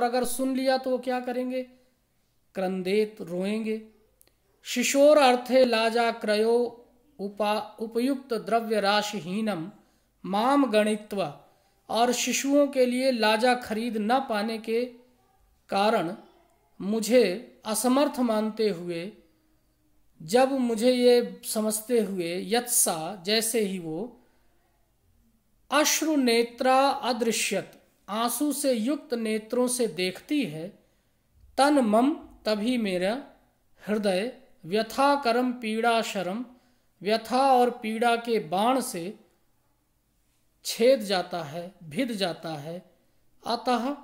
अगर सुन लिया तो वो क्या करेंगे? क्रंदेत, रोएंगे। शिशोर अर्थे लाजा क्रयो उपयुक्त द्रव्य राशिहीनम माम गणित्वा, और शिशुओं के लिए लाजा खरीद न पाने के कारण मुझे असमर्थ मानते हुए, जब मुझे ये समझते हुए, यत्सा जैसे ही वो, अश्रु नेत्रा अदृश्यत, आंसू से युक्त नेत्रों से देखती है, तन मम, तभी मेरा हृदय, व्यथा करम पीड़ा शरम, व्यथा और पीड़ा के बाण से छेद जाता है, भिद जाता है। अतः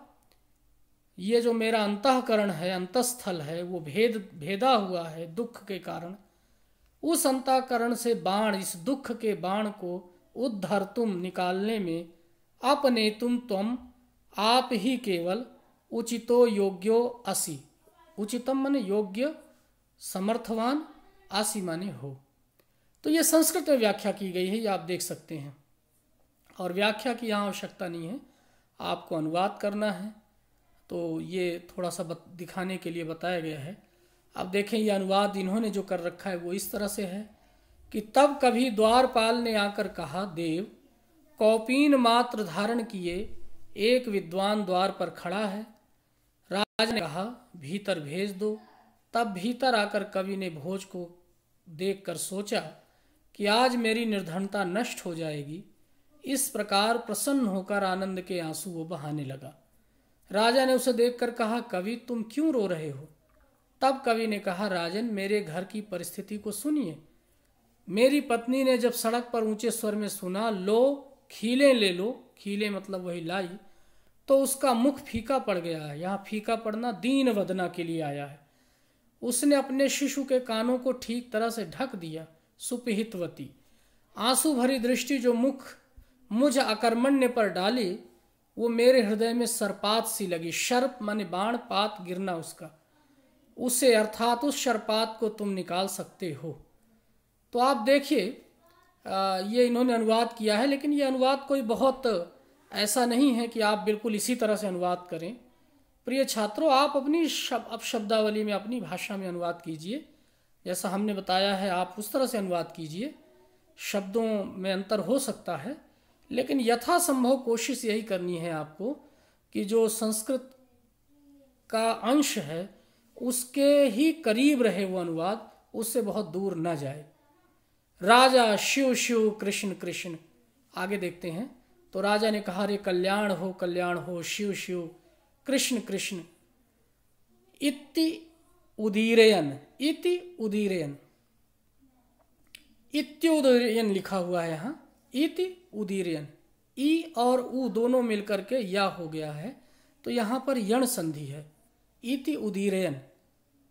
ये जो मेरा अंतःकरण है, अंतस्थल है, वो भेदा हुआ है दुख के कारण। उस अंतःकरण से बाण, इस दुख के बाण को उद्धर तुम, निकालने में, अपने तुम आप ही केवल, उचितो योग्यो असि, उचितम माने योग्य, समर्थवान, आसी माने हो। तो ये संस्कृत में व्याख्या की गई है, ये आप देख सकते हैं। और व्याख्या की यहाँ आवश्यकता नहीं है, आपको अनुवाद करना है। तो ये थोड़ा सा दिखाने के लिए बताया गया है। अब देखें, ये अनुवाद इन्होंने जो कर रखा है वो इस तरह से है कि तब कभी द्वारपाल ने आकर कहा, देव, कौपीन मात्र धारण किए एक विद्वान द्वार पर खड़ा है। राजा ने कहा, भीतर भेज दो। तब भीतर आकर कवि ने भोज को देखकर सोचा कि आज मेरी निर्धनता नष्ट हो जाएगी। इस प्रकार प्रसन्न होकर आनंद के आंसू वो बहाने लगा। राजा ने उसे देखकर कहा, कवि, तुम क्यों रो रहे हो? तब कवि ने कहा, राजन, मेरे घर की परिस्थिति को सुनिए। मेरी पत्नी ने जब सड़क पर ऊंचे स्वर में सुना, लो खीले ले लो, खीले मतलब वही लाई, तो उसका मुख फीका पड़ गया है। यहाँ फीका पड़ना दीन वदना के लिए आया है। उसने अपने शिशु के कानों को ठीक तरह से ढक दिया। सुपिहितवती, आंसू भरी दृष्टि जो मुझ अकर्मण्य पर डाली, वो मेरे हृदय में सर्पात सी लगी। सर्प माने बाण, पात गिरना उसका, उसे अर्थात उस सर्पात को तुम निकाल सकते हो। तो आप देखिए, ये इन्होंने अनुवाद किया है, लेकिन ये अनुवाद कोई बहुत ऐसा नहीं है कि आप बिल्कुल इसी तरह से अनुवाद करें। प्रिय छात्रों, आप अपनी शब्दावली में, अपनी भाषा में अनुवाद कीजिए। जैसा हमने बताया है, आप उस तरह से अनुवाद कीजिए। शब्दों में अंतर हो सकता है, लेकिन यथासंभव कोशिश यही करनी है आपको कि जो संस्कृत का अंश है उसके ही करीब रहे वो अनुवाद, उससे बहुत दूर न जाए। राजा, शिव शिव कृष्ण कृष्ण। आगे देखते हैं। तो राजा ने कहा, रे कल्याण हो, शिव शिव कृष्ण कृष्ण। इति उदीरयन, इति उदीरयन, इत्युदीरयन लिखा हुआ है यहाँ, इति उदीरयन। ई और उ दोनों मिलकर के या हो गया है, तो यहाँ पर यण संधि है। इति उदीरयन,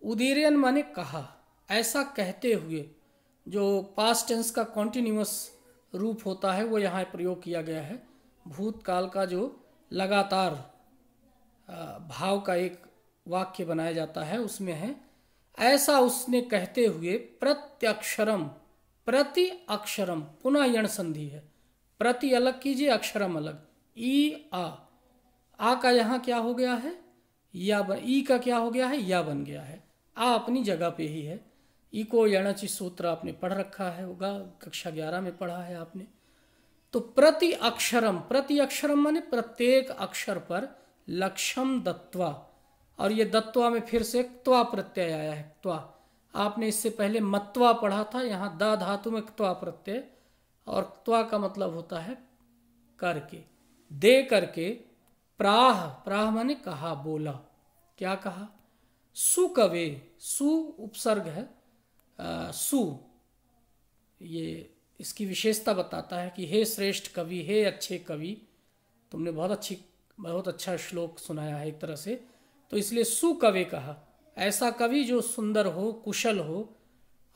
उदीरयन माने कहा, ऐसा कहते हुए। जो पास्ट टेंस का कॉन्टिन्यूअस रूप होता है वो यहाँ प्रयोग किया गया है। भूतकाल का जो लगातार भाव का एक वाक्य बनाया जाता है उसमें है, ऐसा उसने कहते हुए, प्रत्यक्षरम, प्रति अक्षरम, पुनः यण संधि है। प्रति अलग कीजिए, अक्षरम अलग। ई आ का यहाँ क्या हो गया है? या ई का क्या हो गया है? या बन गया है। आ अपनी जगह पे ही है। ई को यणचि सूत्र आपने पढ़ रखा है होगा, कक्षा 11 में पढ़ा है आपने। तो प्रति अक्षरम, प्रति अक्षरम माने प्रत्येक अक्षर पर लक्ष्यम दत्वा, और ये दत्वा में फिर से त्वा प्रत्यय आया है। त्वा आपने इससे पहले मत्वा पढ़ा था, यहाँ दा धातु में त्वा प्रत्यय, और त्वा का मतलब होता है करके, दे करके। प्राह, प्राह माने कहा, बोला। क्या कहा? सुकवे, सु उपसर्ग है, सु ये इसकी विशेषता बताता है कि हे श्रेष्ठ कवि, हे अच्छे कवि, तुमने बहुत अच्छा श्लोक सुनाया है एक तरह से, तो इसलिए सुकवे कहा। ऐसा कवि जो सुंदर हो, कुशल हो,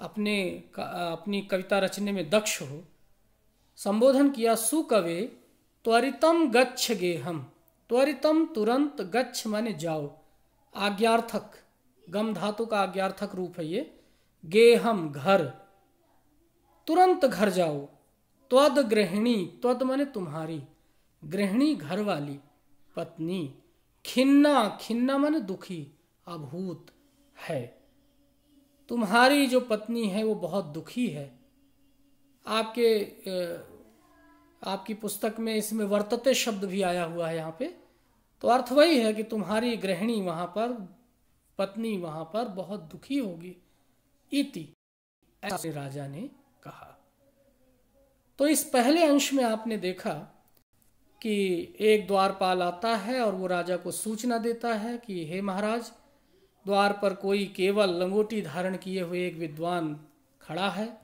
अपनी कविता रचने में दक्ष हो। संबोधन किया, सुकवे त्वरितम गच्छ गेहम। त्वरितम तुरंत, गच्छ माने जाओ, आज्ञार्थक, गम धातु का आज्ञार्थक रूप है ये। गेहम घर, तुरंत घर जाओ। त्वद गृहिणी, त्वद माने तुम्हारी, गृहिणी घर वाली, पत्नी। खिन्ना, खिन्ना माने दुखी, अभूत है। तुम्हारी जो पत्नी है वो बहुत दुखी है। आपकी पुस्तक में इसमें वर्तते शब्द भी आया हुआ है यहाँ पे, तो अर्थ वही है कि तुम्हारी गृहिणी वहाँ पर, पत्नी वहाँ पर बहुत दुखी होगी। इति, ऐसे राजा ने कहा। तो इस पहले अंश में आपने देखा कि एक द्वारपाल आता है और वो राजा को सूचना देता है कि हे महाराज, द्वार पर कोई केवल लंगोटी धारण किए हुए एक विद्वान खड़ा है।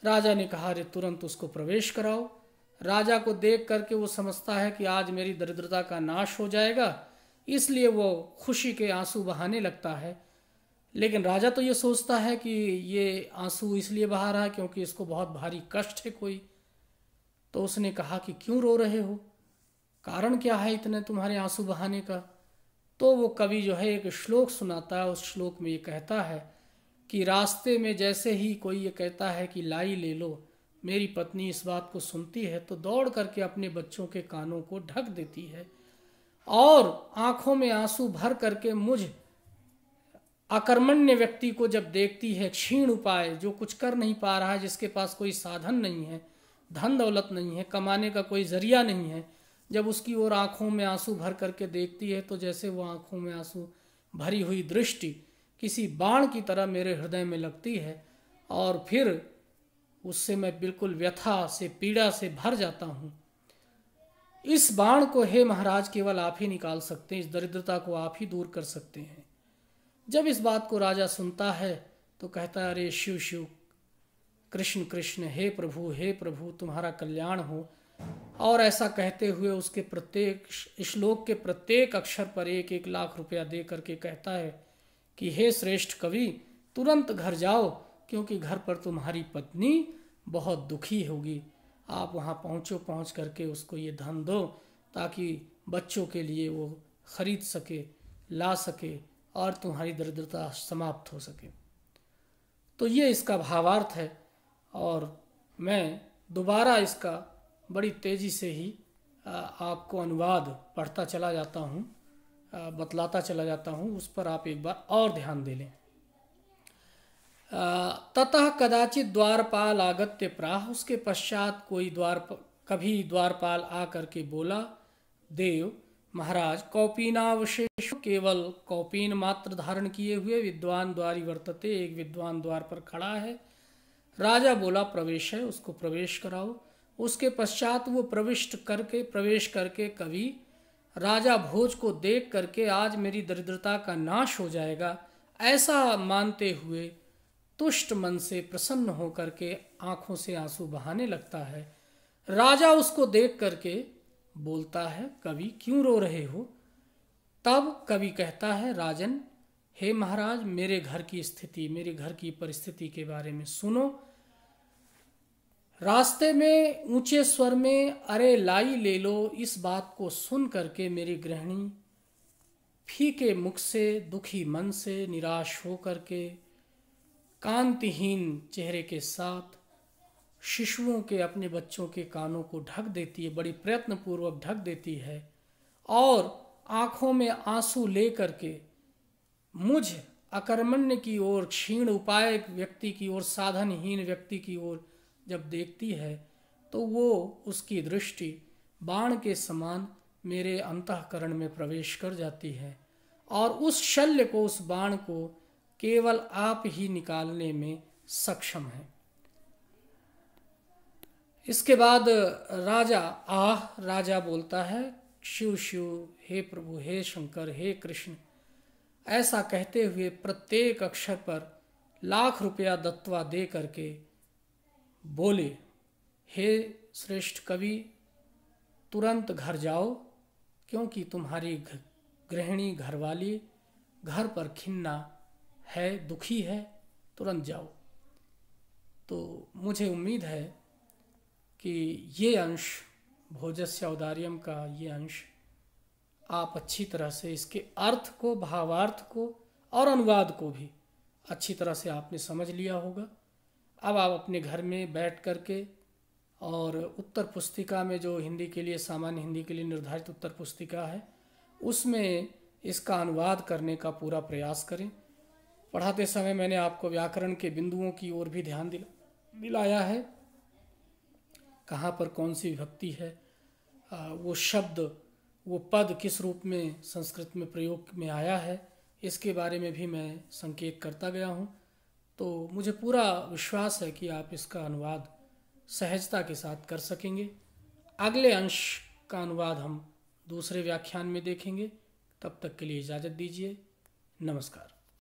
राजा ने कहा, अरे तुरंत उसको प्रवेश कराओ। राजा को देख करके वो समझता है कि आज मेरी दरिद्रता का नाश हो जाएगा, इसलिए वो खुशी के आंसू बहाने लगता है। लेकिन राजा तो ये सोचता है कि ये आंसू इसलिए बहा रहा है क्योंकि इसको बहुत भारी कष्ट है कोई। तो उसने कहा कि क्यों रो रहे हो, कारण क्या है इतने तुम्हारे आंसू बहाने का। तो वो कवि जो है एक श्लोक सुनाता है। उस श्लोक में ये कहता है कि रास्ते में जैसे ही कोई ये कहता है कि लाई ले लो, मेरी पत्नी इस बात को सुनती है तो दौड़ करके अपने बच्चों के कानों को ढक देती है और आंखों में आंसू भर करके मुझ अकर्मण्य व्यक्ति को जब देखती है, क्षीण उपाय, जो कुछ कर नहीं पा रहा है, जिसके पास कोई साधन नहीं है, धन दौलत नहीं है, कमाने का कोई जरिया नहीं है, जब उसकी ओर आंखों में आंसू भर करके देखती है तो जैसे वो आंखों में आंसू भरी हुई दृष्टि किसी बाण की तरह मेरे हृदय में लगती है और फिर उससे मैं बिल्कुल व्यथा से, पीड़ा से भर जाता हूँ। इस बाण को हे महाराज केवल आप ही निकाल सकते हैं, इस दरिद्रता को आप ही दूर कर सकते हैं। जब इस बात को राजा सुनता है तो कहता है, अरे शिव शिव, कृष्ण कृष्ण, हे प्रभु तुम्हारा कल्याण हो। और ऐसा कहते हुए उसके प्रत्येक श्लोक के प्रत्येक अक्षर पर 1-1 लाख रुपया दे करके कहता है कि हे श्रेष्ठ कवि, तुरंत घर जाओ क्योंकि घर पर तुम्हारी पत्नी बहुत दुखी होगी। आप वहाँ पहुँचो, पहुँच करके उसको ये धन दो ताकि बच्चों के लिए वो खरीद सके, ला सके और तुम्हारी दरिद्रता समाप्त हो सके। तो ये इसका भावार्थ है और मैं दोबारा इसका बड़ी तेज़ी से ही आपको अनुवाद पढ़ता चला जाता हूँ, बतलाता चला जाता हूँ, उस पर आप एक बार और ध्यान दे लें। ततः कदाचित द्वारपाल आगत्य प्राह, उसके पश्चात कभी द्वारपाल आ करके बोला, देव महाराज, कौपीनावशेष, केवल कौपीन मात्र धारण किए हुए विद्वान द्वारी वर्तते, एक विद्वान द्वार पर खड़ा है। राजा बोला प्रवेश है, उसको प्रवेश कराओ। उसके पश्चात वो प्रवेश करके कवि राजा भोज को देख करके आज मेरी दरिद्रता का नाश हो जाएगा ऐसा मानते हुए तुष्ट मन से, प्रसन्न होकर के आंखों से आंसू बहाने लगता है। राजा उसको देख करके बोलता है, कवि क्यों रो रहे हो। तब कवि कहता है, राजन हे महाराज, मेरे घर की स्थिति, मेरे घर की परिस्थिति के बारे में सुनो। रास्ते में ऊंचे स्वर में अरे लाई ले लो, इस बात को सुन करके मेरी गृहिणी फीके मुख से, दुखी मन से, निराश हो करके, कांतिहीन चेहरे के साथ शिशुओं के, अपने बच्चों के कानों को ढक देती है, बड़ी प्रयत्नपूर्वक ढक देती है और आंखों में आंसू ले करके मुझ अकर्मण्य की ओर, क्षीण उपाय व्यक्ति की ओर, साधनहीन व्यक्ति की ओर जब देखती है तो वो उसकी दृष्टि बाण के समान मेरे अंतःकरण में प्रवेश कर जाती है और उस शल्य को, उस बाण को केवल आप ही निकालने में सक्षम हैं। इसके बाद राजा बोलता है, शिव शिव, हे प्रभु, हे शंकर, हे कृष्ण, ऐसा कहते हुए प्रत्येक अक्षर पर लाख रुपया दत्वा दे करके बोले, हे श्रेष्ठ कवि, तुरंत घर जाओ क्योंकि तुम्हारी गृहिणी, घरवाली घर पर खिन्ना है, दुखी है, तुरंत जाओ। तो मुझे उम्मीद है कि ये अंश, भोजस्य औदार्यम का ये अंश आप अच्छी तरह से इसके अर्थ को, भावार्थ को और अनुवाद को भी अच्छी तरह से आपने समझ लिया होगा। अब आप अपने घर में बैठ करके और उत्तर पुस्तिका में, जो हिंदी के लिए, सामान्य हिंदी के लिए निर्धारित उत्तर पुस्तिका है, उसमें इसका अनुवाद करने का पूरा प्रयास करें। पढ़ाते समय मैंने आपको व्याकरण के बिंदुओं की ओर भी ध्यान दिलाया है, कहाँ पर कौन सी विभक्ति है, वो शब्द, वो पद किस रूप में संस्कृत में प्रयोग में आया है, इसके बारे में भी मैं संकेत करता गया हूँ। तो मुझे पूरा विश्वास है कि आप इसका अनुवाद सहजता के साथ कर सकेंगे। अगले अंश का अनुवाद हम दूसरे व्याख्यान में देखेंगे। तब तक के लिए इजाज़त दीजिए। नमस्कार।